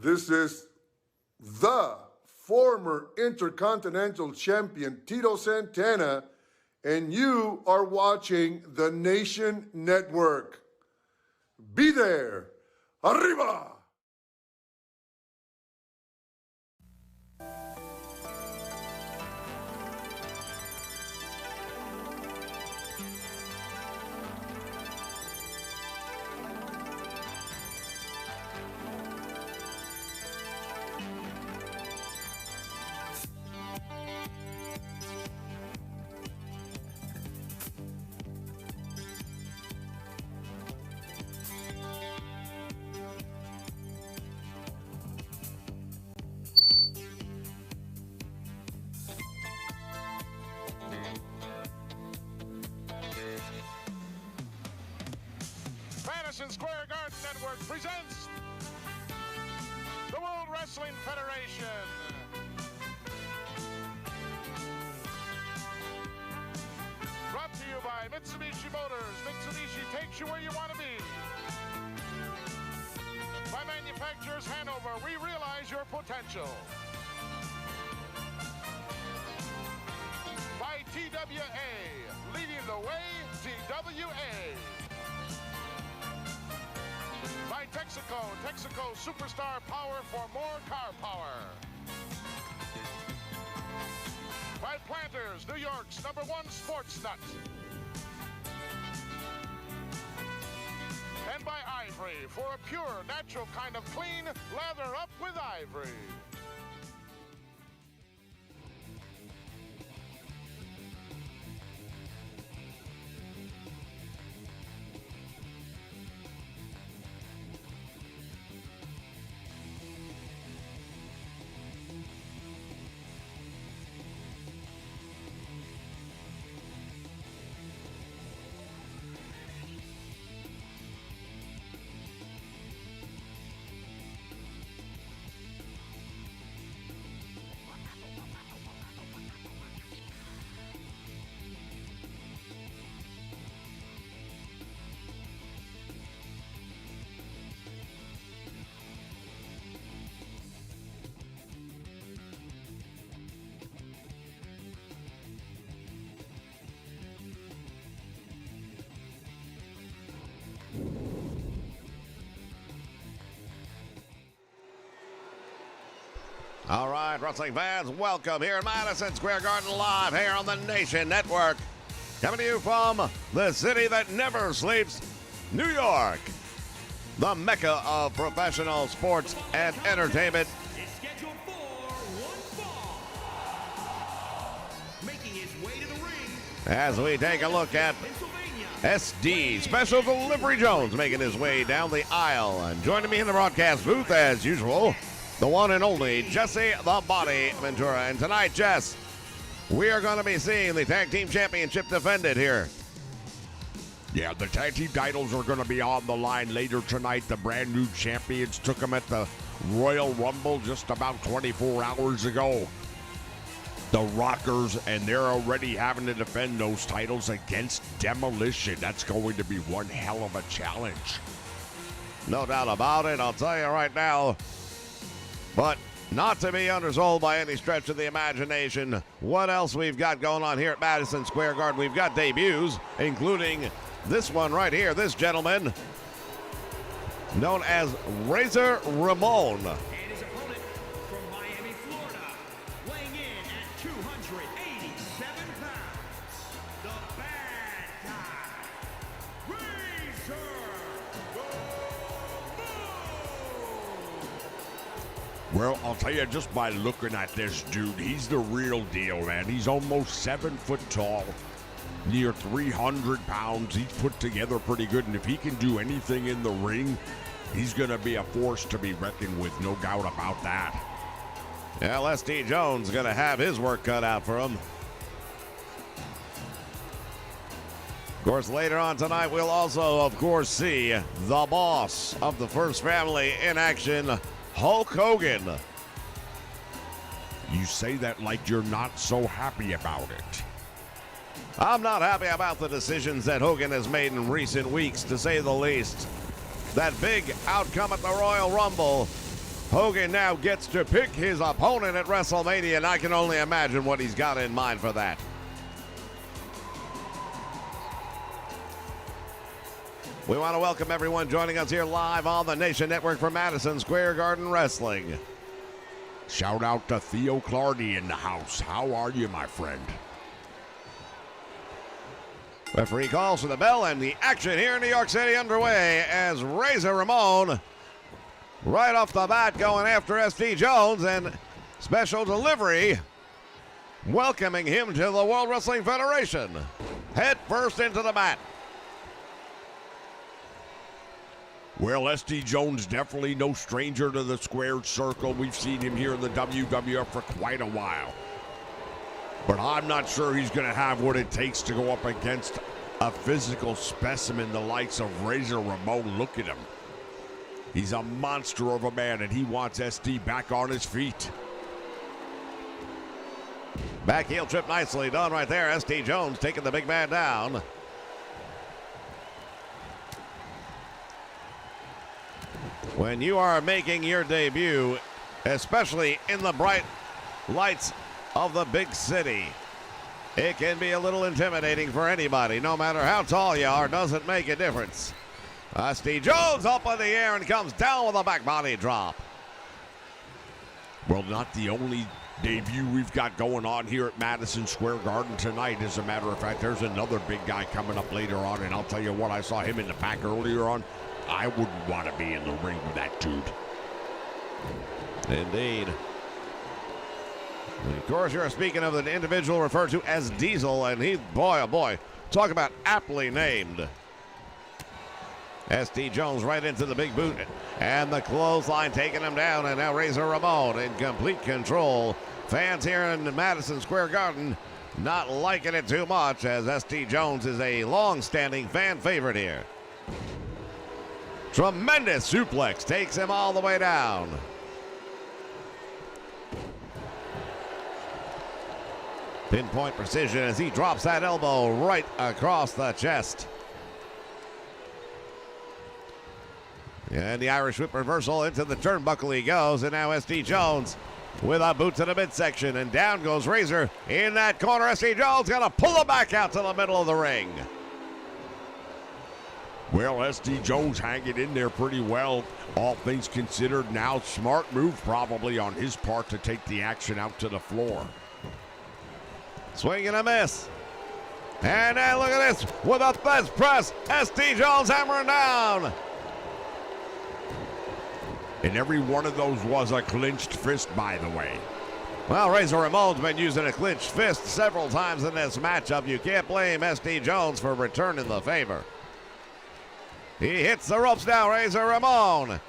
This is the former Intercontinental Champion Tito Santana, and you are watching the Nation Network. Be there. Arriba! Madison Square Garden Network presents the World Wrestling Federation. Brought to you by Mitsubishi Motors. Mitsubishi takes you where you want to be. By Manufacturers Hanover, we realize your potential. By TWA, leading the way, TWA. By Texaco, Texaco Superstar Power for more car power. By Planters, New York's #1 sports nut. And by Ivory, for a pure, natural kind of clean, lather up with Ivory. All right, wrestling fans, welcome here in Madison Square Garden live here on the Nation Network. Coming to you from the city that never sleeps, New York, the mecca of professional sports and entertainment. It's scheduled for one fall. Making his way to the ring. As we take a look at Pennsylvania. SD Special Delivery Jones making his way down the aisle. And joining me in the broadcast booth, as usual, the one and only Jesse the Body Ventura. And tonight, Jess, we are going to be seeing the Tag Team Championship defended here. Yeah, the tag team titles are going to be on the line later tonight. The brand new champions took them at the Royal Rumble just about 24 hours ago. The Rockers, and they're already having to defend those titles against Demolition. That's going to be one hell of a challenge. No doubt about it. I'll tell you right now. But not to be undersold by any stretch of the imagination. What else we've got going on here at Madison Square Garden? We've got debuts, including this one right here. This gentleman, known as Razor Ramon. And his opponent from Miami, Florida, weighing in at 287 pounds, the bad guy, Razor Ramon. Well, I'll tell you, just by looking at this dude, he's the real deal, man. He's almost 7 foot tall, near 300 pounds. He's put together pretty good, and if he can do anything in the ring, he's going to be a force to be reckoned with, no doubt about that. Yeah, SD Jones going to have his work cut out for him. Of course, later on tonight, we'll also, of course, see the boss of the First Family in action, Hulk Hogan. You say that like you're not so happy about it. I'm not happy about the decisions that Hogan has made in recent weeks, to say the least. That big outcome at the Royal Rumble Hogan now gets to pick his opponent at WrestleMania, and I can only imagine what he's got in mind for that. We want to welcome everyone joining us here live on the Nation Network for Madison Square Garden Wrestling. Shout out to Theo Clardy in the house. How are you, my friend? Referee calls for the bell, and the action here in New York City underway as Razor Ramon right off the bat going after S.D. Jones, and special delivery welcoming him to the World Wrestling Federation. Head first into the mat. Well, S.D. Jones definitely no stranger to the squared circle. We've seen him here in the WWF for quite a while. But I'm not sure he's going to have what it takes to go up against a physical specimen the likes of Razor Ramon. Look at him. He's a monster of a man, and he wants S.D. back on his feet. Back heel trip nicely done right there. S.D. Jones taking the big man down. When you are making your debut, especially in the bright lights of the big city, it can be a little intimidating for anybody. No matter how tall you are, doesn't make a difference. S.D. Jones up in the air and comes down with a back body drop. Well, not the only debut we've got going on here at Madison Square Garden tonight. As a matter of fact, there's another big guy coming up later on, and I'll tell you what, I saw him in the back earlier on. I wouldn't want to be in the ring with that dude. Indeed. And of course, you're speaking of an individual referred to as Diesel, and he, boy, oh boy, talk about aptly named. S.D. Jones right into the big boot, and the clothesline taking him down, and now Razor Ramon in complete control. Fans here in Madison Square Garden not liking it too much, as S.D. Jones is a long-standing fan favorite here. Tremendous suplex takes him all the way down. Pinpoint precision as he drops that elbow right across the chest. And the Irish whip reversal into the turnbuckle he goes, and now S.D. Jones with a boot to the midsection, and down goes Razor in that corner. S.D. Jones gonna pull him back out to the middle of the ring. Well, S.D. Jones hanging in there pretty well, all things considered. Now, smart move probably on his part to take the action out to the floor. Swing and a miss. And now look at this with a fist press. S.D. Jones hammering down. And every one of those was a clinched fist, by the way. Well, Razor Ramon's been using a clinched fist several times in this matchup. You can't blame S.D. Jones for returning the favor. He hits the ropes now, Razor Ramon.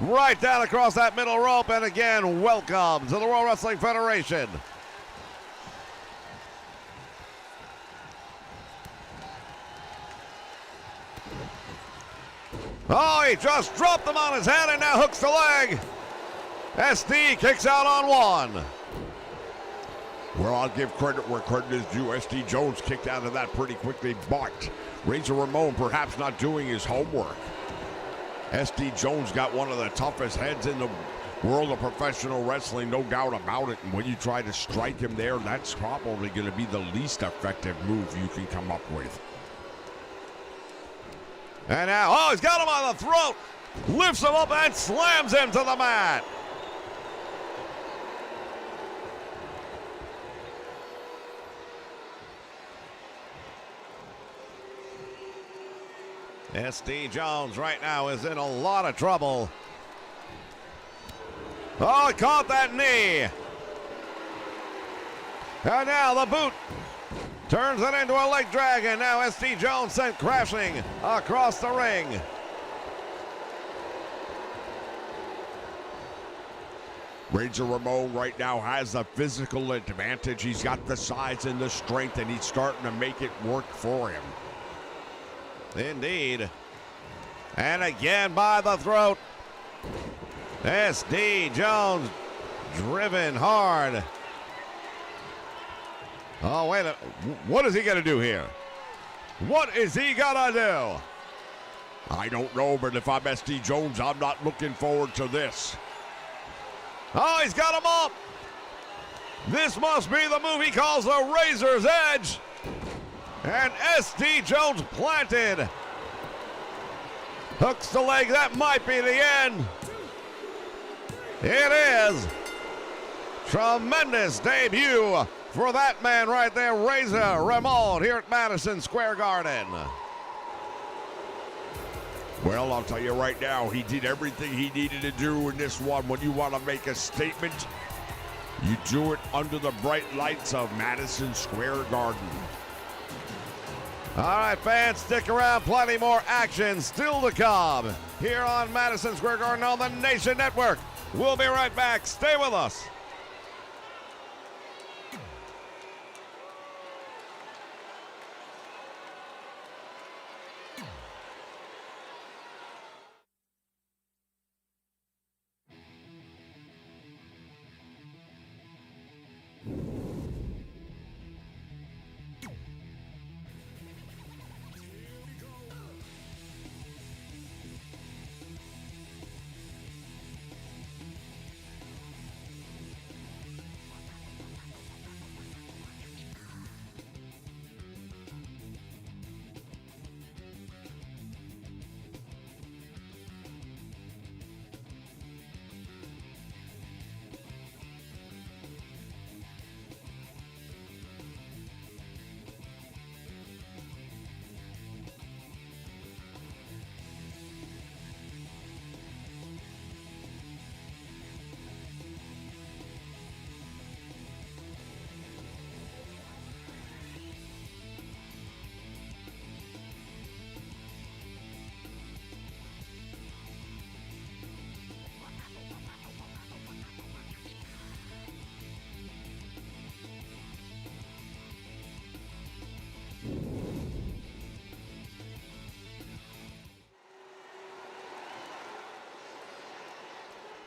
Right down across that middle rope, and again, welcome to the World Wrestling Federation. Oh, he just dropped him on his head and now hooks the leg. SD kicks out on one. Well, I'll give credit where credit is due. S.D. Jones kicked out of that pretty quickly, but Razor Ramon perhaps not doing his homework. S.D. Jones got one of the toughest heads in the world of professional wrestling, no doubt about it. And when you try to strike him there, that's probably going to be the least effective move you can come up with. And now, oh, he's got him on the throat. Lifts him up and slams him to the mat. S.D. Jones right now is in a lot of trouble. Oh, he caught that knee. And now the boot turns it into a leg drag, and now S.D. Jones sent crashing across the ring. Razor Ramon right now has the physical advantage. He's got the size and the strength, and he's starting to make it work for him. Indeed. And again by the throat. S.D. Jones driven hard. Oh, wait a minute. What is he going to do here? What is he going to do? I don't know, but if I'm SD Jones, I'm not looking forward to this. Oh, he's got him up. This must be the move he calls the Razor's Edge. And SD Jones planted. Hooks the leg. That might be the end. It is. Tremendous debut for that man right there, Razor Ramon, here at Madison Square Garden. Well, I'll tell you right now, he did everything he needed to do in this one. When you want to make a statement, you do it under the bright lights of Madison Square Garden. All right, fans, stick around. Plenty more action still to come here on Madison Square Garden on the Nation Network. We'll be right back. Stay with us.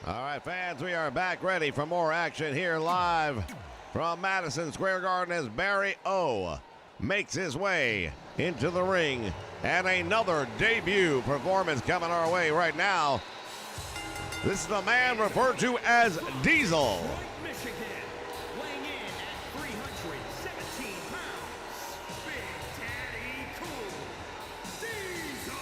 All right, fans, we are back ready for more action here live from Madison Square Garden as Barry O makes his way into the ring. And another debut performance coming our way right now. This is the man referred to as Diesel. Michigan, weighing in at 317 pounds, Big Daddy Cool, Diesel.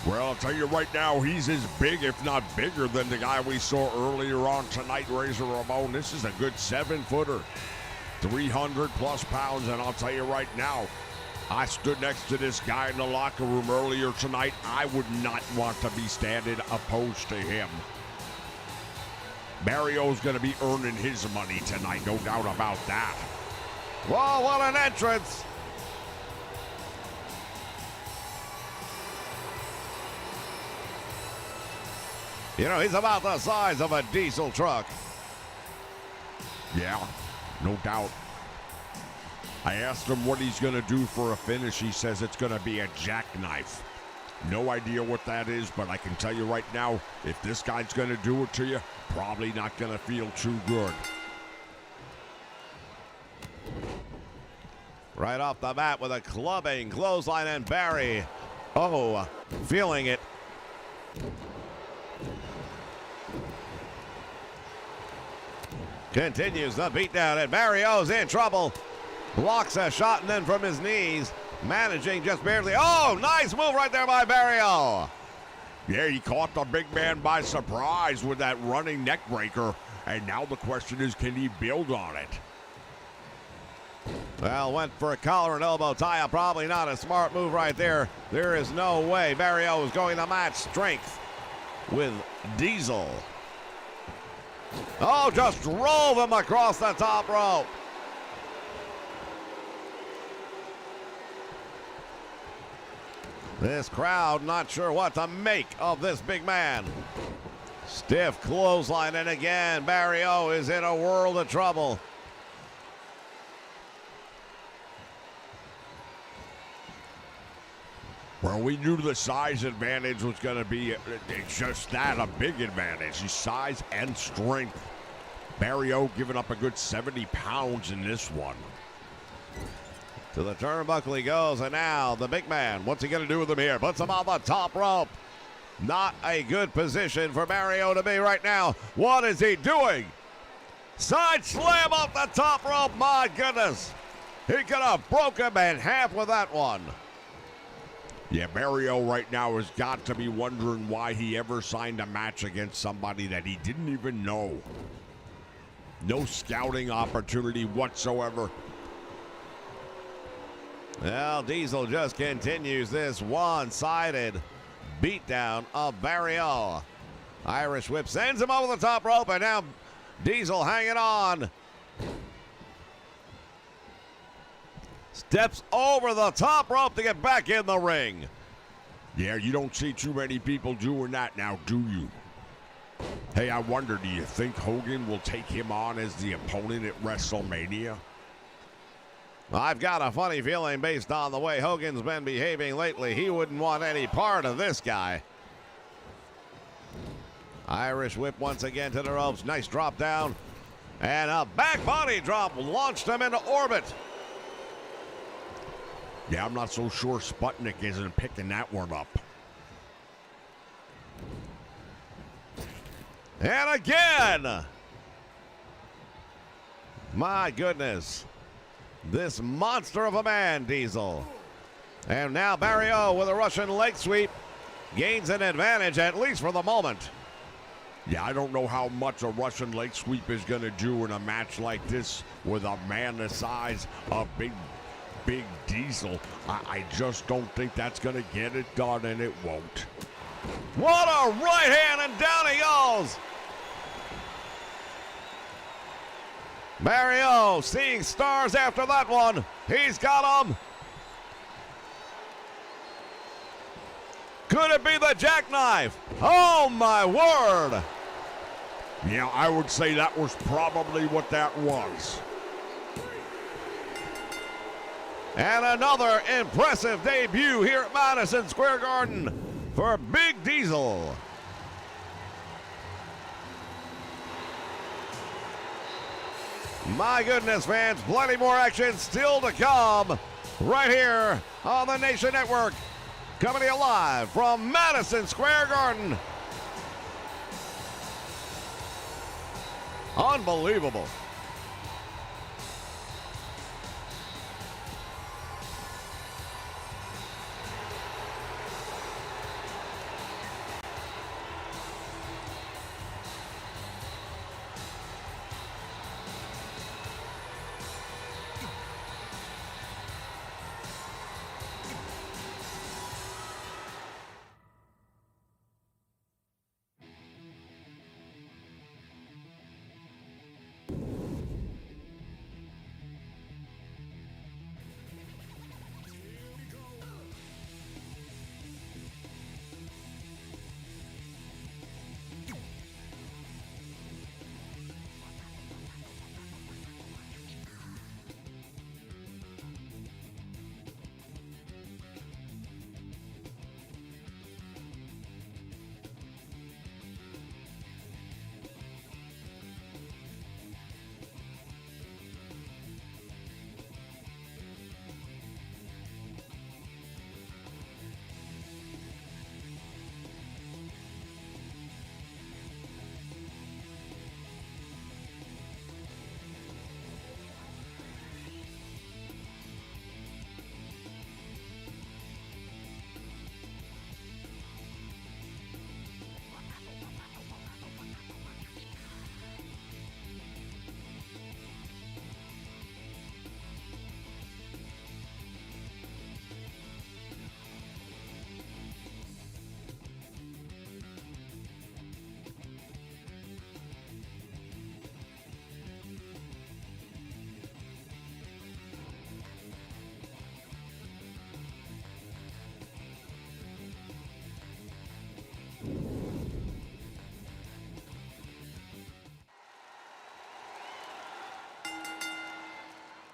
Well, I'll tell you right now, he's as big, if not bigger, than the guy we saw earlier on tonight, Razor Ramon. This is a good 7-footer, 300 plus pounds, and I'll tell you right now, I stood next to this guy in the locker room earlier tonight. I would not want to be standing opposed to him. Barrio's going to be earning his money tonight, no doubt about that. Whoa, what an entrance! You know, he's about the size of a diesel truck. Yeah, no doubt. I asked him what he's going to do for a finish. He says it's going to be a jackknife. No idea what that is, but I can tell you right now, if this guy's going to do it to you, probably not going to feel too good. Right off the bat with a clubbing clothesline, and Barry, feeling it. Continues the beatdown, and Barry O's in trouble. Blocks a shot, and then from his knees, managing just barely. Oh, nice move right there by Barry O. Yeah, he caught the big man by surprise with that running neck breaker, and now the question is, can he build on it? Well, went for a collar and elbow tie. Probably not a smart move right there. There is no way Barry O is going to match strength with Diesel. Oh, just drove him across the top rope. This crowd not sure what to make of this big man. Stiff clothesline, and again, Barry O is in a world of trouble. Well, we knew the size advantage was going to be just that, a big advantage. His size and strength. Barry O giving up a good 70 pounds in this one. To the turnbuckle he goes, and now the big man, what's he going to do with him here? Puts him on the top rope. Not a good position for Mario to be right now. What is he doing? Side slam off the top rope, my goodness. He could have broke him in half with that one. Yeah, Mario right now has got to be wondering why he ever signed a match against somebody that he didn't even know. No scouting opportunity whatsoever. Well, Diesel just continues this one-sided beatdown of Barrio. Irish whip sends him over the top rope, and now Diesel hanging on. Steps over the top rope to get back in the ring. Yeah, you don't see too many people doing that now, do you? Hey, I wonder, do you think Hogan will take him on as the opponent at WrestleMania? I've got a funny feeling based on the way Hogan's been behaving lately, he wouldn't want any part of this guy. Irish whip once again to the ropes. Nice drop down. And a back body drop launched him into orbit. Yeah, I'm not so sure Sputnik isn't picking that one up. And again! My goodness. This monster of a man, Diesel. And now Barrio with a Russian leg sweep gains an advantage, at least for the moment. Yeah, I don't know how much a Russian leg sweep is going to do in a match like this with a man the size of Big Diesel. I just don't think that's going to get it done, and it won't. What a right hand, and down he goes. Mario seeing stars after that one. He's got him. Could it be the jackknife? Oh, my word. Yeah, I would say that was probably what that was. And another impressive debut here at Madison Square Garden for Big Diesel. My goodness, fans, plenty more action still to come right here on the Nation Network. Coming to you live from Madison Square Garden. Unbelievable.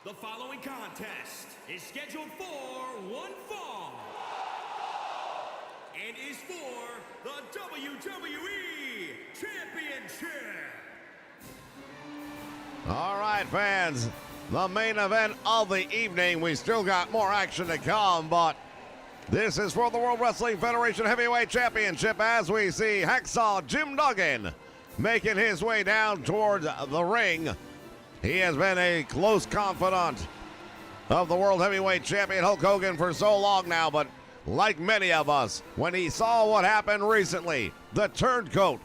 The following contest is scheduled for one fall and is for the WWE Championship. All right, fans, the main event of the evening. We still got more action to come, but this is for the World Wrestling Federation Heavyweight Championship as we see Hacksaw Jim Duggan making his way down towards the ring. He has been a close confidant of the World Heavyweight Champion Hulk Hogan for so long now, but like many of us, when he saw what happened recently, the turncoat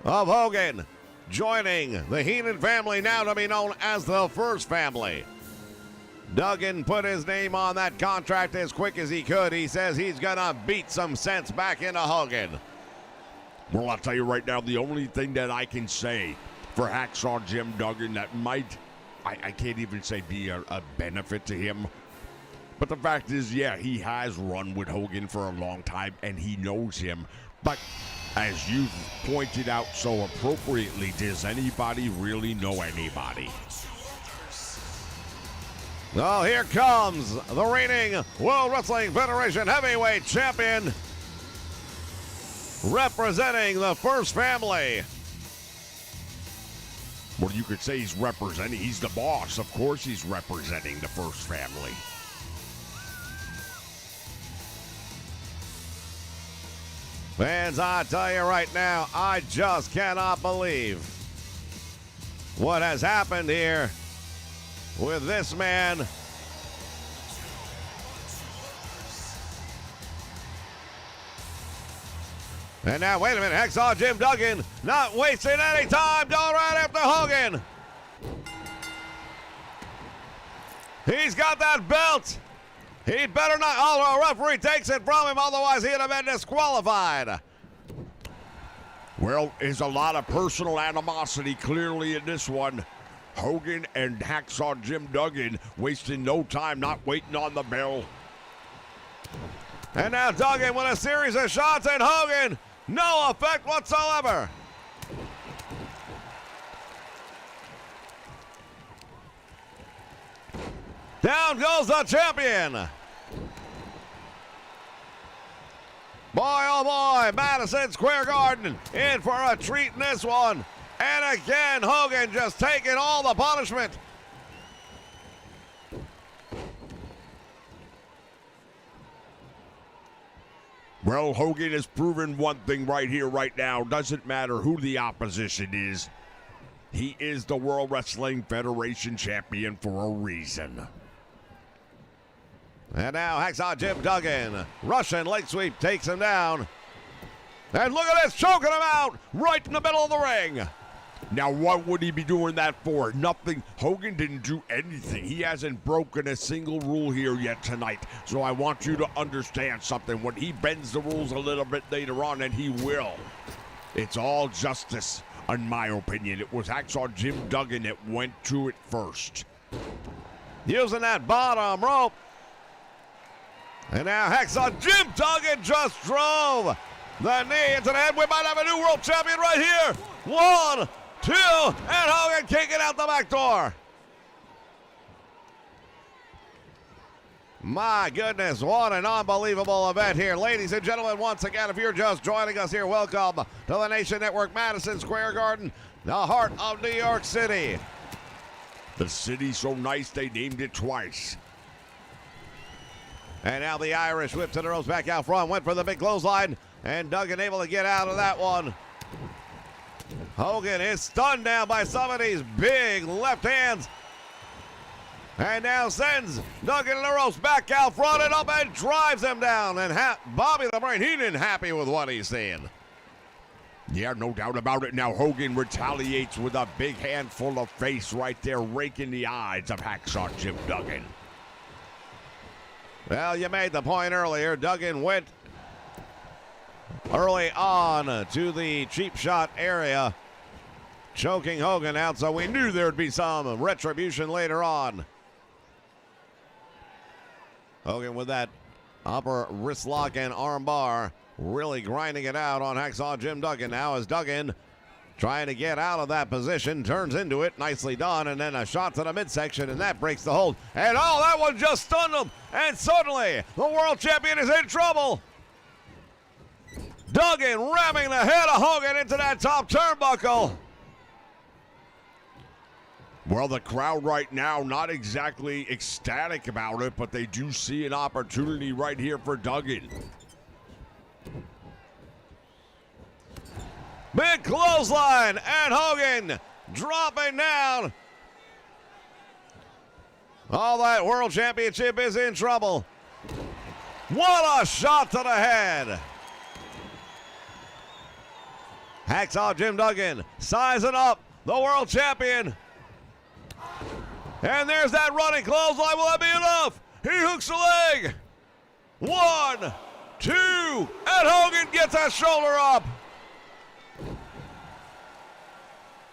of Hogan joining the Heenan family, now to be known as the First Family. Duggan put his name on that contract as quick as he could. He says he's gonna beat some sense back into Hogan. Well, I'll tell you right now, the only thing that I can say for Hacksaw Jim Duggan that might, I can't even say be a benefit to him, but the fact is, yeah, he has run with Hogan for a long time and he knows him. But as you've pointed out so appropriately, does anybody really know anybody? Well, here comes the reigning World Wrestling Federation Heavyweight Champion, representing the First Family. Well, you could say he's representing, he's the boss. Of course he's representing the First Family. Fans, I tell you right now, I just cannot believe what has happened here with this man. And now, wait a minute, Hacksaw Jim Duggan not wasting any time, going right after Hogan. He's got that belt. He better not, although a referee takes it from him, otherwise he'd have been disqualified. Well, there's a lot of personal animosity clearly in this one. Hogan and Hacksaw Jim Duggan wasting no time, not waiting on the bell. And now Duggan with a series of shots at Hogan. No effect whatsoever. Down goes the champion. Boy, oh boy, Madison Square Garden in for a treat in this one. And again, Hogan just taking all the punishment. Well, Hogan has proven one thing right here, right now. Doesn't matter who the opposition is. He is the World Wrestling Federation champion for a reason. And now Hacksaw Jim Duggan, Russian leg sweep takes him down. And look at this, choking him out right in the middle of the ring. Now, what would he be doing that for? Nothing. Hogan didn't do anything. He hasn't broken a single rule here yet tonight. So I want you to understand something. When he bends the rules a little bit later on, and he will, it's all justice, in my opinion. It was Hacksaw Jim Duggan that went to it first. Using that bottom rope. And now Hacksaw Jim Duggan just drove the knee into the head. We might have a new world champion right here. 1, 2, and Hogan kicking out the back door. My goodness, what an unbelievable event here. Ladies and gentlemen, once again, if you're just joining us here, welcome to the Nation Network, Madison Square Garden, the heart of New York City. The city's so nice they named it twice. And now the Irish whip to the ropes back out front, went for the big clothesline, and Duggan able to get out of that one. Hogan is stunned now by some of these big left hands. And now sends Duggan to the ropes back out front and up and drives him down. And Bobby the Brain Heenan happy with what he's seeing. Yeah, no doubt about it. Now Hogan retaliates with a big handful of face right there, raking the eyes of Hacksaw Jim Duggan. Well, you made the point earlier. Duggan went early on to the cheap shot area, choking Hogan out, so we knew there'd be some retribution later on. Hogan with that upper wrist lock and arm bar, really grinding it out on Hacksaw Jim Duggan. Now as Duggan trying to get out of that position, turns into it, nicely done, and then a shot to the midsection, and that breaks the hold. And oh, that one just stunned him, and suddenly the world champion is in trouble. Duggan ramming the head of Hogan into that top turnbuckle. Well, the crowd right now, not exactly ecstatic about it, but they do see an opportunity right here for Duggan. Big clothesline, and Hogan dropping down. All that World Championship is in trouble. What a shot to the head. Hacksaw Jim Duggan sizing up the World Champion. And there's that running clothesline. Will that be enough? He hooks the leg. 1, 2, and Hogan gets that shoulder up.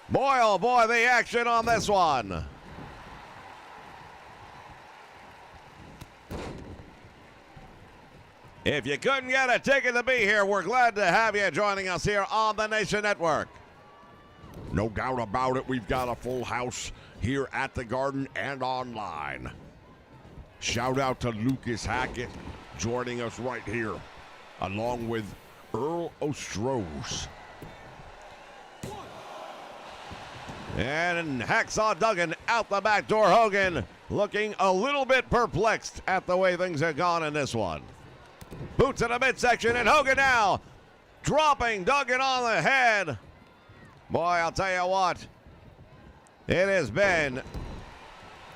Boy, oh boy, the action on this one. If you couldn't get a ticket to be here, we're glad to have you joining us here on the Nation Network. No doubt about it, we've got a full house here at the Garden and online. Shout out to Lucas Hackett joining us right here, along with Earl Ostros. And Hacksaw Duggan out the back door. Hogan looking a little bit perplexed at the way things have gone in this one. Boots in the midsection, and Hogan now dropping Duggan on the head. Boy, I'll tell you what, it has been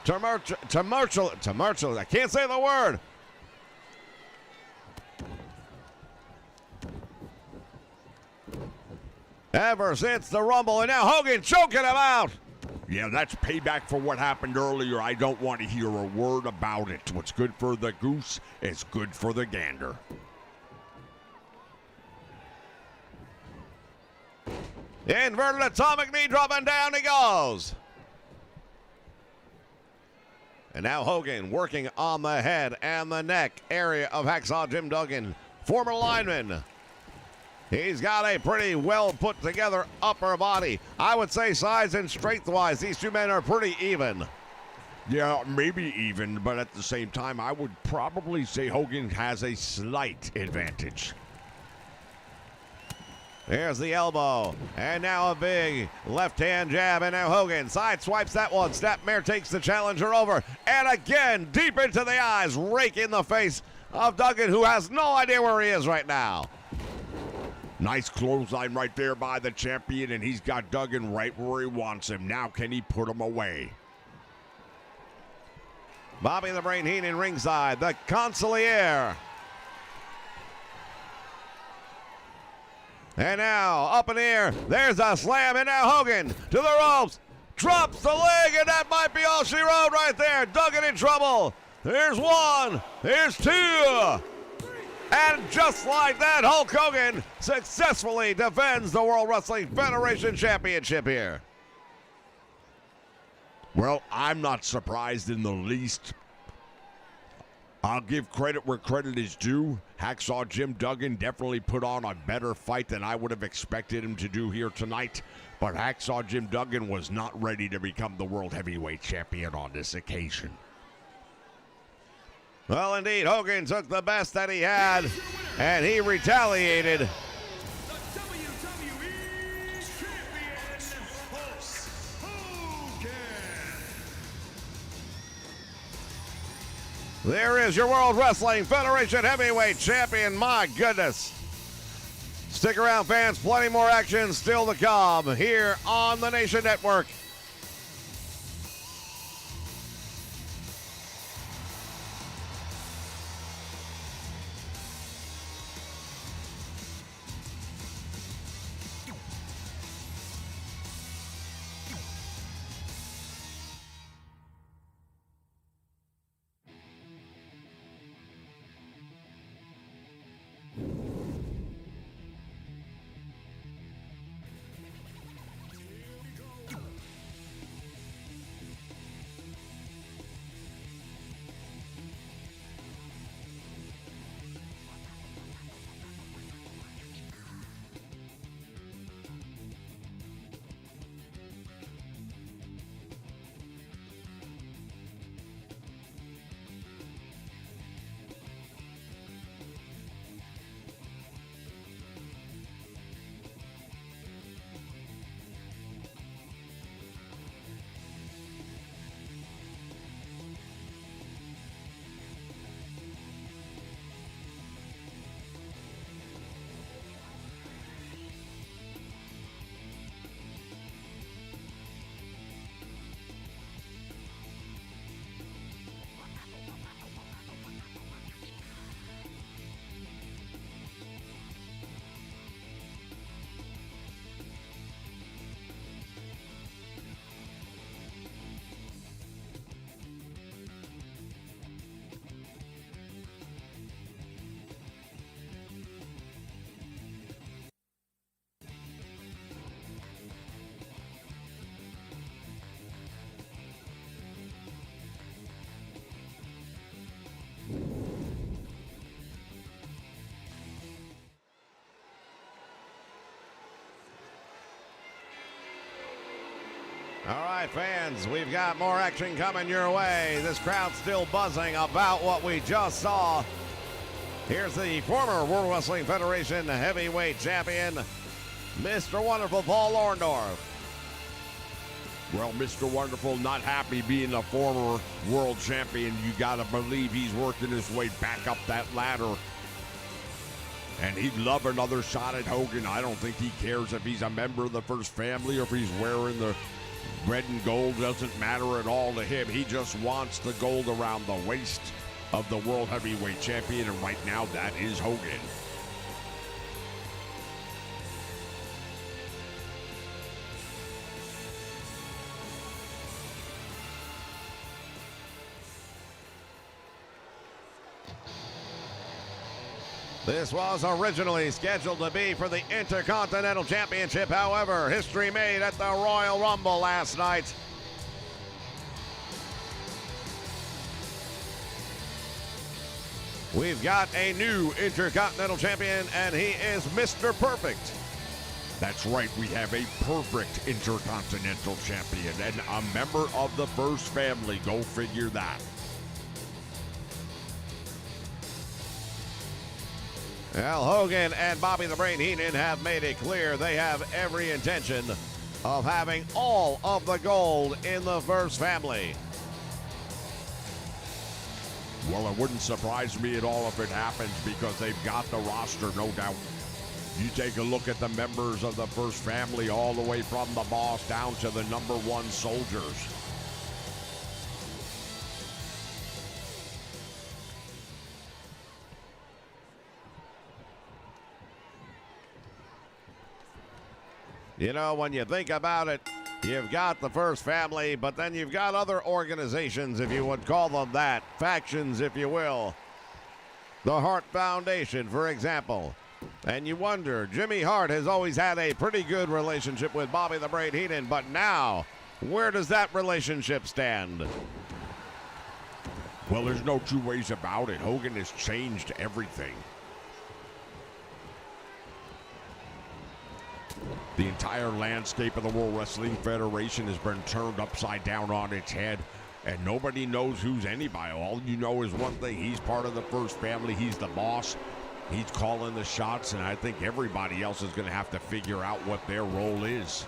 tumultuous. I can't say the word. Ever since the Rumble, and now Hogan choking him out. Yeah, that's payback for what happened earlier. I don't want to hear a word about it. What's good for the goose is good for the gander. Inverted atomic knee drop, and down he goes. And now Hogan working on the head and the neck area of Hacksaw Jim Duggan, former lineman. He's got a pretty well put together upper body. I would say size and strength-wise, these two men are pretty even. Yeah, maybe even, but at the same time, I would probably say Hogan has a slight advantage. There's the elbow, and now a big left-hand jab, and now Hogan side swipes that one. Snapmare takes the challenger over, and again, deep into the eyes, rake in the face of Duggan, who has no idea where he is right now. Nice clothesline right there by the champion, and he's got Duggan right where he wants him. Now can he put him away? Bobby the Brain Heenan ringside, the consigliere. And now, up in the air, there's a slam, and now Hogan to the ropes, drops the leg, and that might be all she wrote right there. Duggan in trouble. There's one, there's two. And just like that, Hulk Hogan successfully defends the World Wrestling Federation Championship here. Well, I'm not surprised in the least. I'll give credit where credit is due. Hacksaw Jim Duggan definitely put on a better fight than I would have expected him to do here tonight. But Hacksaw Jim Duggan was not ready to become the World Heavyweight Champion on this occasion. Well, indeed, Hogan took the best that he had, and he retaliated. The WWE Champion, Hogan. There is your World Wrestling Federation Heavyweight Champion. My goodness. Stick around, fans. Plenty more action still to come here on the Nation Network. All right, fans, we've got more action coming your way. This crowd's still buzzing about what we just saw. Here's the former World Wrestling Federation heavyweight champion, Mr. Wonderful Paul Orndorff. Well, Mr. Wonderful, not happy being a former world champion. You gotta believe he's working his way back up that ladder. And he'd love another shot at Hogan. I don't think he cares if he's a member of the First Family or if he's wearing the red and gold. Doesn't matter at all to him. He just wants the gold around the waist of the World Heavyweight Champion, and right now that is Hogan. This was originally scheduled to be for the Intercontinental Championship. However, history made at the Royal Rumble last night. We've got a new Intercontinental Champion, and he is Mr. Perfect. That's right, we have a perfect Intercontinental Champion and a member of the First Family. Go figure that. Well, Hogan and Bobby the Brain Heenan have made it clear they have every intention of having all of the gold in the First Family. Well, it wouldn't surprise me at all if it happens because they've got the roster, no doubt. You take a look at the members of the First Family all the way from the boss down to the #1 soldiers. You know, when you think about it, you've got the First Family, but then you've got other organizations, if you would call them that, factions, if you will. The Hart Foundation, for example. And you wonder, Jimmy Hart has always had a pretty good relationship with Bobby the Brain Heenan, but now, where does that relationship stand? Well, there's no two ways about it. Hogan has changed everything. The entire landscape of the World Wrestling Federation has been turned upside down on its head, and nobody knows who's anybody. All you know is one thing. He's part of the First Family. He's the boss. He's calling the shots, and I think everybody else is going to have to figure out what their role is.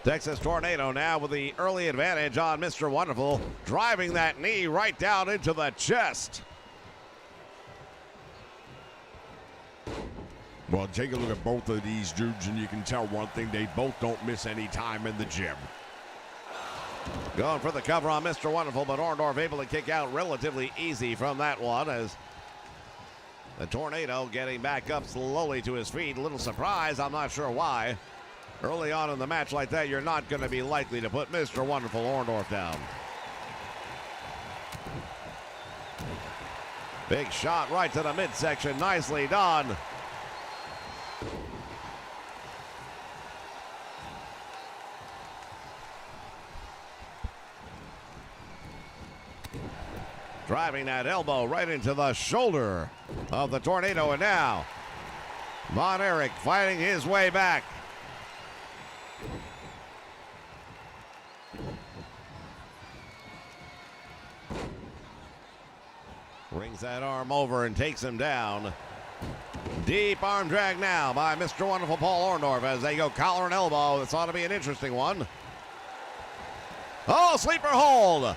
Texas Tornado now with the early advantage on Mr. Wonderful, driving that knee right down into the chest. Well, take a look at both of these dudes, and you can tell one thing. They both don't miss any time in the gym. Going for the cover on Mr. Wonderful, but Orndorff able to kick out relatively easy from that one as the Tornado getting back up slowly to his feet. A little surprise, I'm not sure why. Early on in the match like that, you're not going to be likely to put Mr. Wonderful Orndorff down. Big shot right to the midsection, nicely done. Driving that elbow right into the shoulder of the Tornado, and now Von Erich fighting his way back. Brings that arm over and takes him down. Deep arm drag now by Mr. Wonderful Paul Orndorff as they go collar and elbow. This ought to be an interesting one. Oh, sleeper hold.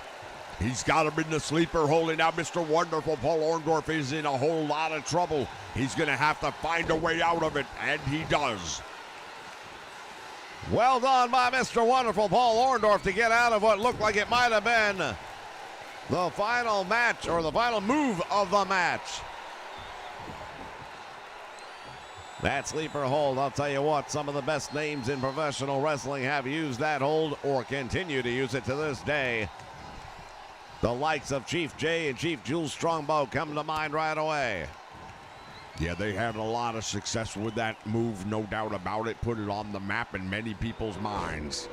He's got him in the sleeper hold, and now Mr. Wonderful Paul Orndorff is in a whole lot of trouble. He's going to have to find a way out of it, and he does. Well done by Mr. Wonderful Paul Orndorff to get out of what looked like it might have been the final match, or the final move of the match. That sleeper hold, I'll tell you what, some of the best names in professional wrestling have used that hold or continue to use it to this day. The likes of Chief Jay and Chief Jules Strongbow come to mind right away. Yeah, they had a lot of success with that move, no doubt about it. Put it on the map in many people's minds.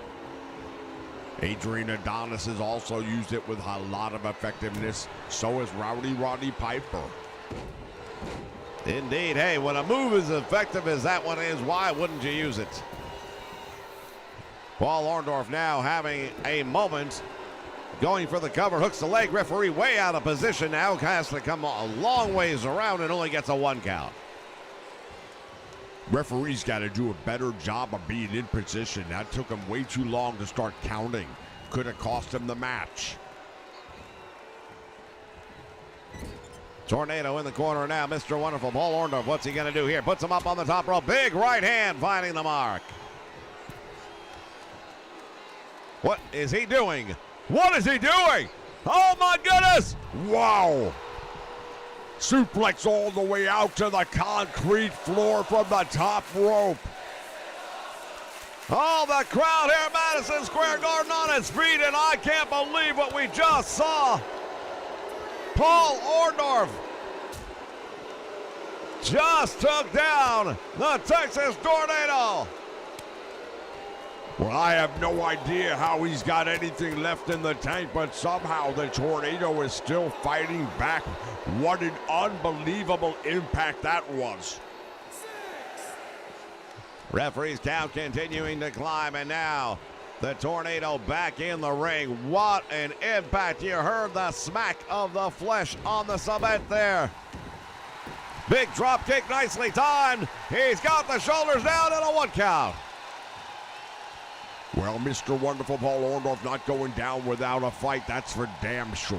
Adrian Adonis has also used it with a lot of effectiveness. So has Roddy Piper. Indeed. Hey, when a move is effective as that one is, why wouldn't you use it? Paul Orndorff now having a moment. Going for the cover, hooks the leg. Referee way out of position now. Has to come a long ways around and only gets a 1 count. Referee's got to do a better job of being in position. That took him way too long to start counting. Could have cost him the match. Tornado in the corner now. Mr. Wonderful Paul Orndorff. What's he going to do here? Puts him up on the top rope. Big right hand finding the mark. What is he doing? What is he doing? Oh my goodness! Wow! Suplex all the way out to the concrete floor from the top rope. Oh, the crowd here at Madison Square Garden on its feet, and I can't believe what we just saw. Paul Orndorff just took down the Texas Tornado. Well, I have no idea how he's got anything left in the tank, but somehow the Tornado is still fighting back. What an unbelievable impact that was. Referee's count continuing to climb, and now the Tornado back in the ring. What an impact. You heard the smack of the flesh on the cement there. Big drop kick, nicely timed. He's got the shoulders down and a 1 count. Well, Mr. Wonderful Paul Orndorff not going down without a fight, that's for damn sure.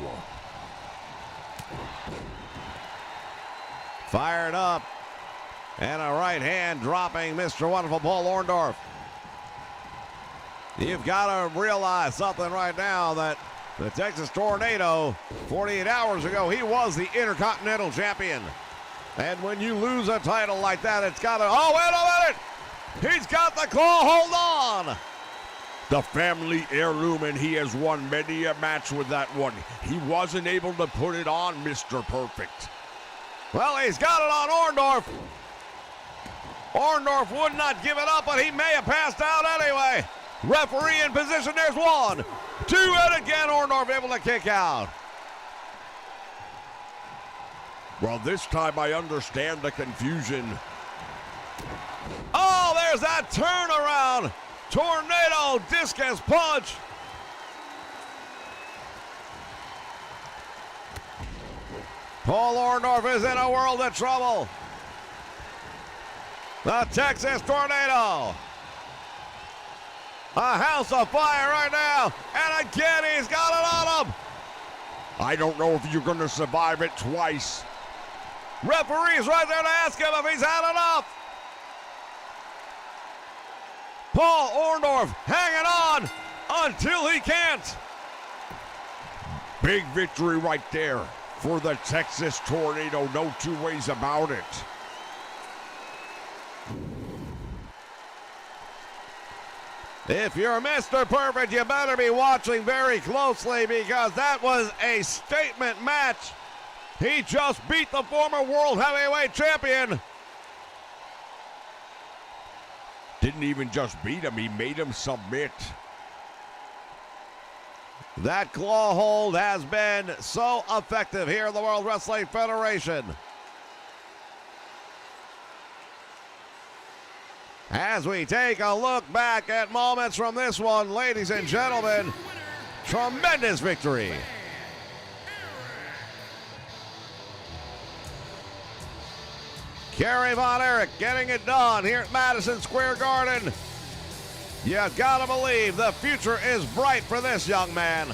Fired up. And a right hand dropping Mr. Wonderful Paul Orndorff. You've got to realize something right now, that the Texas Tornado, 48 hours ago, he was the Intercontinental Champion. And when you lose a title like that, it's got to... Oh, wait a minute! He's got the claw hold on! The family heirloom, and he has won many a match with that one. He wasn't able to put it on Mr. Perfect. Well, he's got it on Orndorff. Orndorff would not give it up, but he may have passed out anyway. Referee in position. There's 1, 2, and again Orndorff able to kick out. Well, this time I understand the confusion. Oh, there's that turnaround. Tornado discus punch. Paul Orndorff is in a world of trouble. The Texas Tornado. A house of fire right now. And again, he's got it on him. I don't know if you're going to survive it twice. Referee's right there to ask him if he's had enough. Paul Orndorff hanging on until he can't. Big victory right there for the Texas Tornado. No two ways about it. If you're Mr. Perfect, you better be watching very closely, because that was a statement match. He just beat the former World Heavyweight Champion. Didn't even just beat him, he made him submit. That claw hold has been so effective here in the World Wrestling Federation. As we take a look back at moments from this one, ladies and gentlemen, tremendous victory. Kerry Von Erich getting it done here at Madison Square Garden. You gotta believe the future is bright for this young man.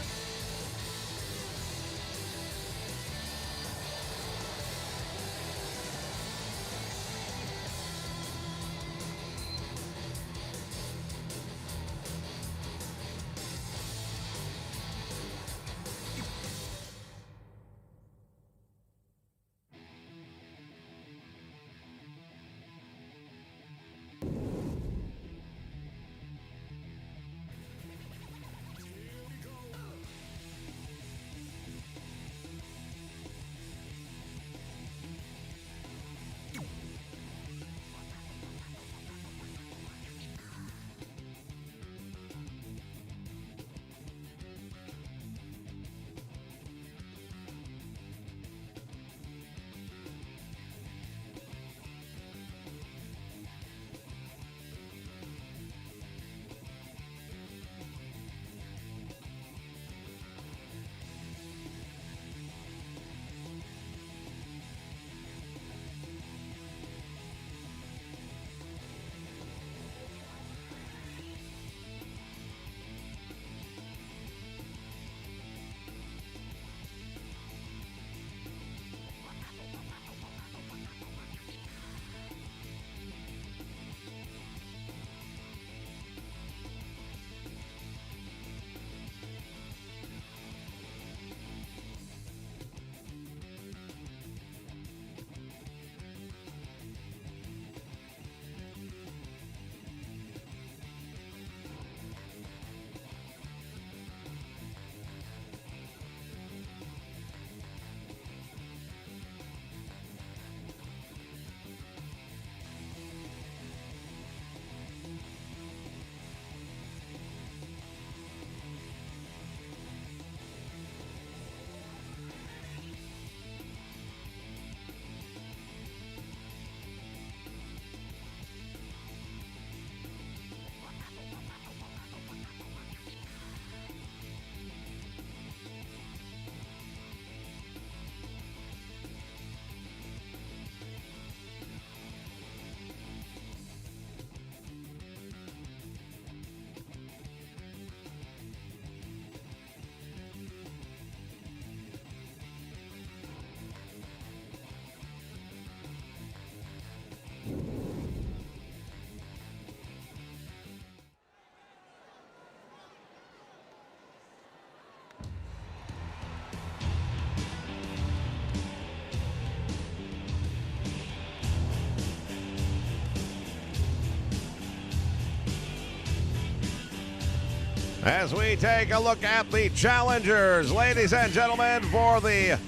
As we take a look at the challengers, ladies and gentlemen, for the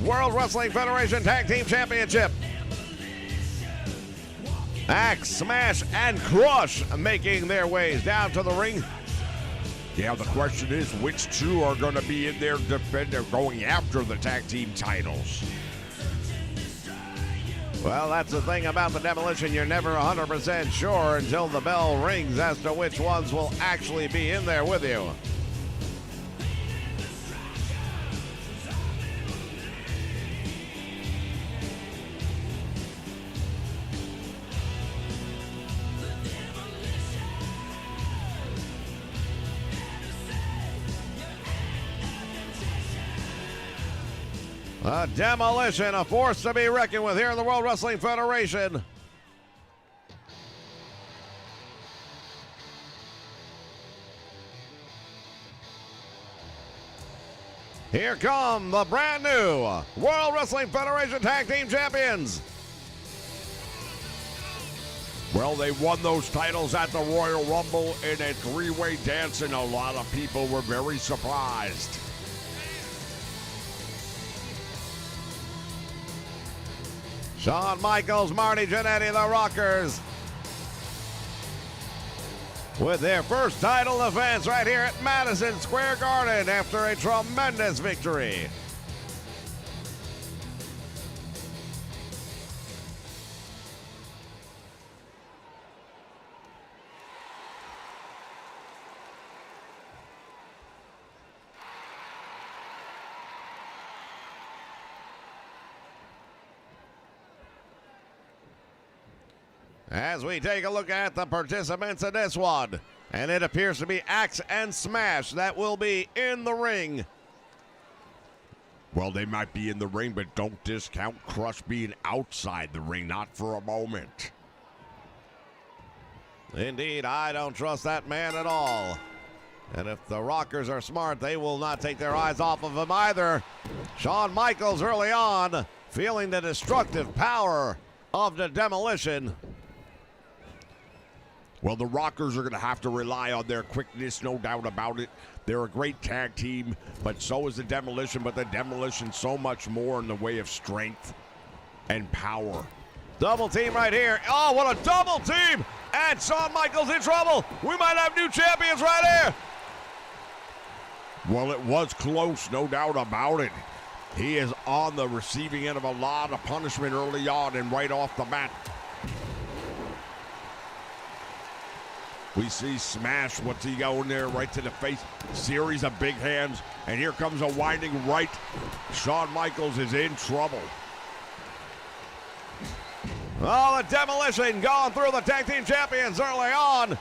World Wrestling Federation Tag Team Championship. Axe, Smash, and Crush making their ways down to the ring. Yeah, the question is, which two are going to be in there going after the tag team titles? Well, that's the thing about the Demolition. You're never 100% sure until the bell rings as to which ones will actually be in there with you. A Demolition, a force to be reckoned with here in the World Wrestling Federation. Here come the brand new World Wrestling Federation Tag Team Champions. Well, they won those titles at the Royal Rumble in a three-way dance, and a lot of people were very surprised. Shawn Michaels, Marty Jannetty, the Rockers, with their first title defense right here at Madison Square Garden after a tremendous victory. As we take a look at the participants in this one, and it appears to be Axe and Smash that will be in the ring. Well, they might be in the ring, but don't discount Crush being outside the ring, not for a moment. Indeed, I don't trust that man at all. And if the Rockers are smart, they will not take their eyes off of him either. Shawn Michaels early on, feeling the destructive power of the Demolition. Well, the Rockers are going to have to rely on their quickness, no doubt about it. They're a great tag team, but so is the Demolition. But the Demolition so much more in the way of strength and power. Double team right here. Oh, what a double team! And Shawn Michaels in trouble. We might have new champions right here. Well, it was close, no doubt about it. He is on the receiving end of a lot of punishment early on and right off the bat. We see Smash, what's he going there, right to the face, series of big hands, and here comes a winding right. Shawn Michaels is in trouble. Oh, the Demolition going through the tag team champions early on.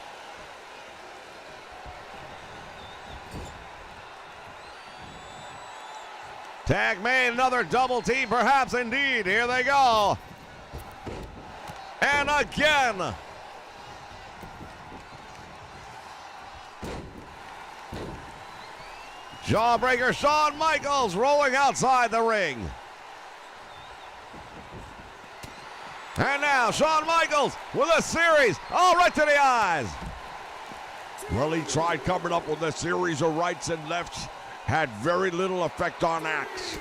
Tag made, another double team, perhaps indeed. Here they go. And again. Jawbreaker Shawn Michaels rolling outside the ring. And now Shawn Michaels with a series, all right to the eyes. Well, he tried coming up with a series of rights and lefts, had very little effect on Axe.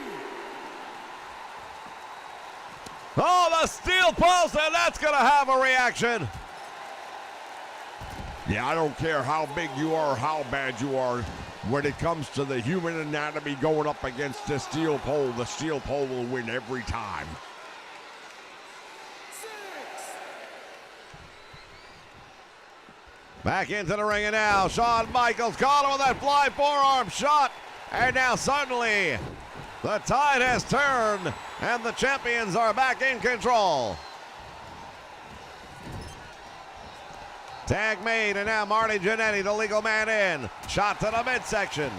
Oh, the steel post, and that's going to have a reaction. Yeah, I don't care how big you are or how bad you are. When it comes to the human anatomy going up against the steel pole will win every time. Back into the ring and now Shawn Michaels caught him with that fly forearm shot. And now suddenly the tide has turned and the champions are back in control. Tag made, and now Marty Jannetty, the legal man in. Shot to the midsection.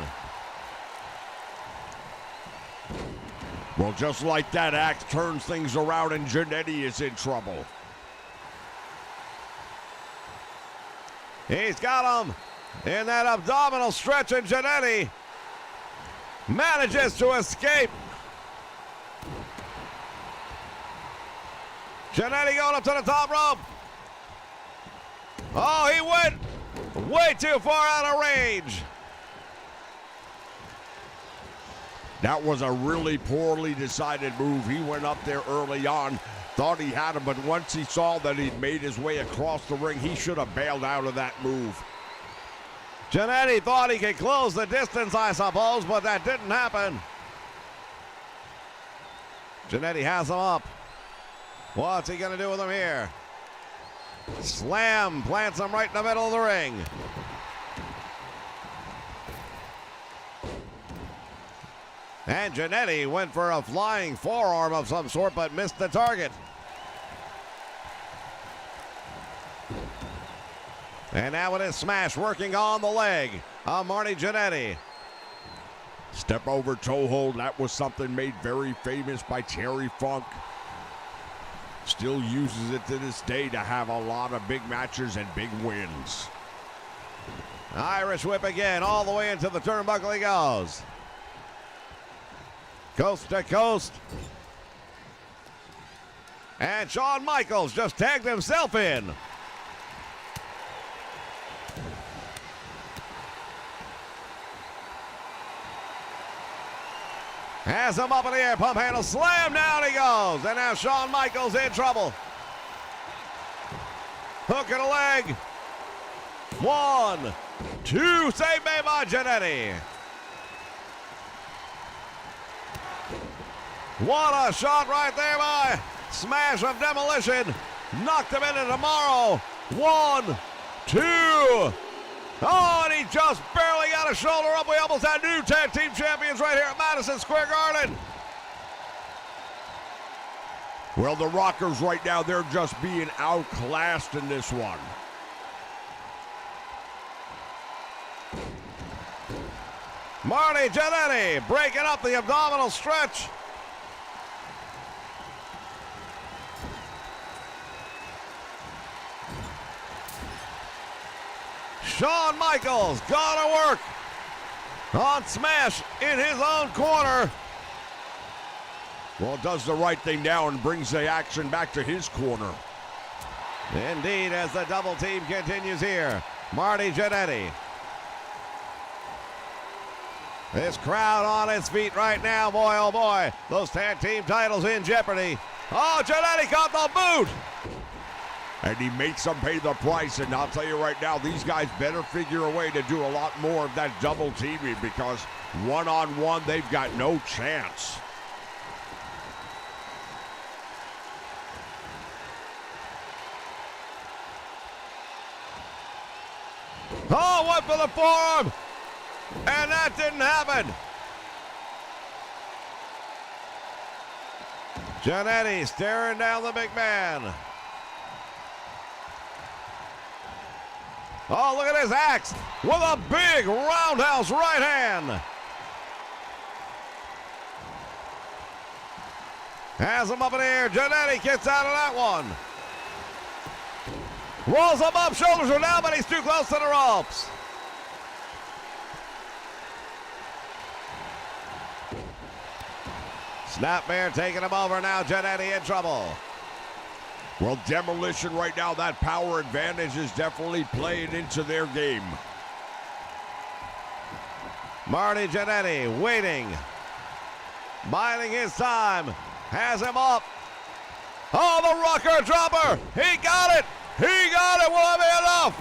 Well, just like that, Axe turns things around and Jannetty is in trouble. He's got him in that abdominal stretch, and Jannetty manages to escape. Jannetty going up to the top rope. Oh, he went way too far out of range. That was a really poorly decided move. He went up there early on, thought he had him, but once he saw that he'd made his way across the ring, he should have bailed out of that move. Jannetty thought he could close the distance, I suppose, but that didn't happen. Jannetty has him up. What's he going to do with him here? Slam plants him right in the middle of the ring. And Jannetty went for a flying forearm of some sort, but missed the target. And now it is Smash working on the leg of Marty Jannetty. Step over toe hold. That was something made very famous by Terry Funk. Still uses it to this day to have a lot of big matches and big wins. Irish whip again, all the way into the turnbuckle he goes. Coast to coast. And Shawn Michaels just tagged himself in. Has him up in the air, pump handle, slam, down he goes. And now Shawn Michaels in trouble. Hook in the leg. 1, 2, save made by Jannetty. What a shot right there by Smash of Demolition. Knocked him into tomorrow. 1, 2. Oh, and he just barely got a shoulder up. We almost had new tag team champions right here at Madison Square Garden. Well, the Rockers right now, they're just being outclassed in this one. Marty Jannetty breaking up the abdominal stretch. Shawn Michaels gonna work on Smash in his own corner. Well, does the right thing now and brings the action back to his corner. Indeed, as the double team continues here. Marty Jannetty. This crowd on its feet right now, boy, oh boy. Those tag team titles in jeopardy. Oh, Jannetty got the boot. And he makes them pay the price. And I'll tell you right now, these guys better figure a way to do a lot more of that double teaming, because one-on-one, they've got no chance. Oh, went for the forearm. And that didn't happen. Jannetty staring down the big man. Oh, look at his axe with a big roundhouse right hand. Has him up in the air. Jannetty gets out of that one. Rolls him up, shoulders are down, but he's too close to the ropes. Snapmare taking him over now. Jannetty in trouble. Well, Demolition right now, that power advantage is definitely playing into their game. Marty Jannetty waiting. Biding his time. Has him up. Oh, the rocker dropper. He got it. He got it. Will it be enough?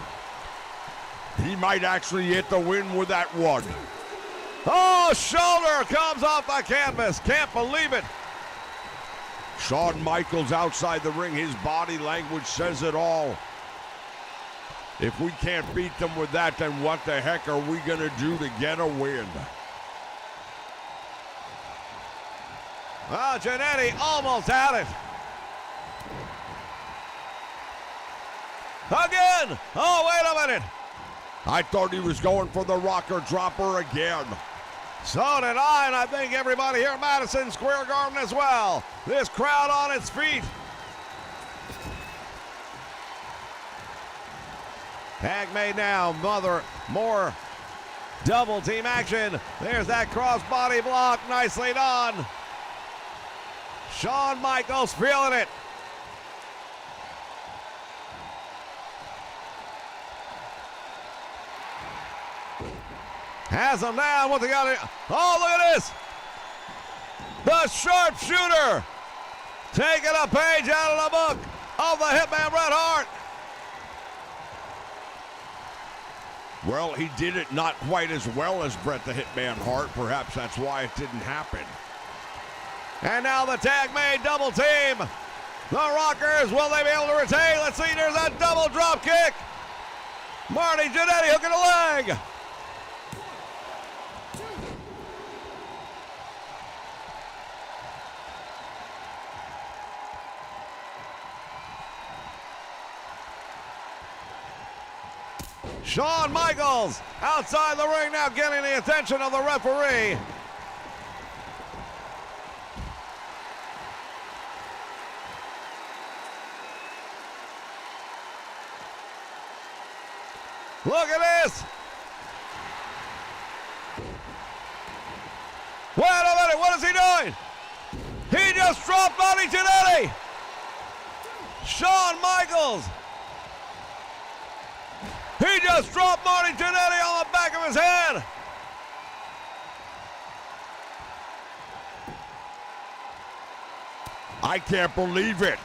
He might actually hit the win with that one. Oh, shoulder comes off the canvas. Can't believe it. Shawn Michaels outside the ring, his body language says it all. If we can't beat them with that, then what the heck are we going to do to get a win? Well, Jannetty almost had it. Again. Oh, wait a minute. I thought he was going for the rocker dropper again. So did I, and I think everybody here at Madison Square Garden as well. This crowd on its feet. Tag made now, more double team action. There's that crossbody block, nicely done. Shawn Michaels feeling it. Has him down with the other. Oh, look at this. The sharpshooter, taking a page out of the book of the Hitman Bret Hart. Well, he did it not quite as well as Bret the Hitman Hart. Perhaps that's why it didn't happen. And now the tag made double team. The Rockers, will they be able to retain? Let's see, there's a double drop kick. Marty Jannetty hooking a leg. Shawn Michaels outside the ring now, getting the attention of the referee. Look at this. Wait a minute, what is he doing? He just dropped Marty Jannetty. Shawn Michaels. He just dropped Marty Jannetty on the back of his head. I can't believe it.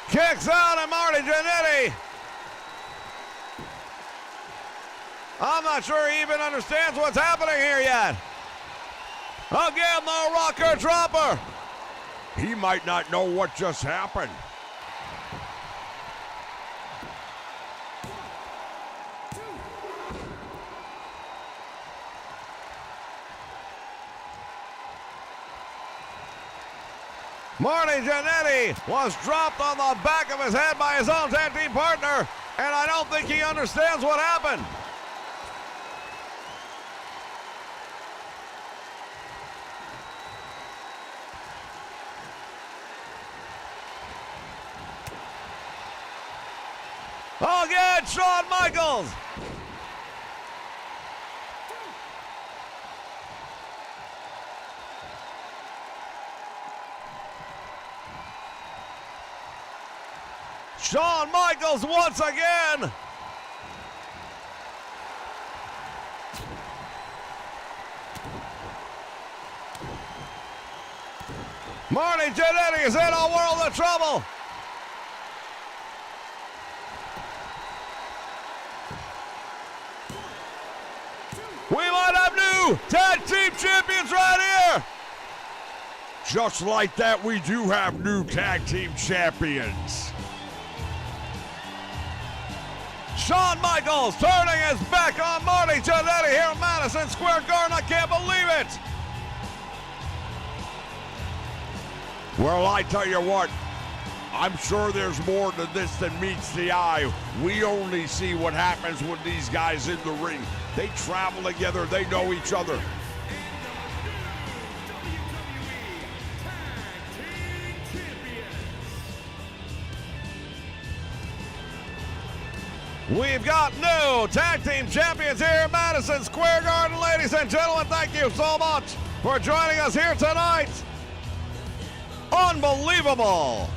Kicks out at Marty Jannetty. I'm not sure he even understands what's happening here yet. Again, the Rocker Dropper. He might not know what just happened. Marty Jannetty was dropped on the back of his head by his own tag team partner, and I don't think he understands what happened. Again, Shawn Michaels. Shawn Michaels once again. Marty Jannetty is in a world of trouble. We might have new tag team champions right here. Just like that, we do have new tag team champions. Shawn Michaels turning his back on Marty Jannetty here at Madison Square Garden. I can't believe it. Well, I tell you what, I'm sure there's more to this than meets the eye. We only see what happens when these guys in the ring. They travel together, they know each other. We've got new tag team champions here at Madison Square Garden. Ladies and gentlemen, thank you so much for joining us here tonight. Unbelievable.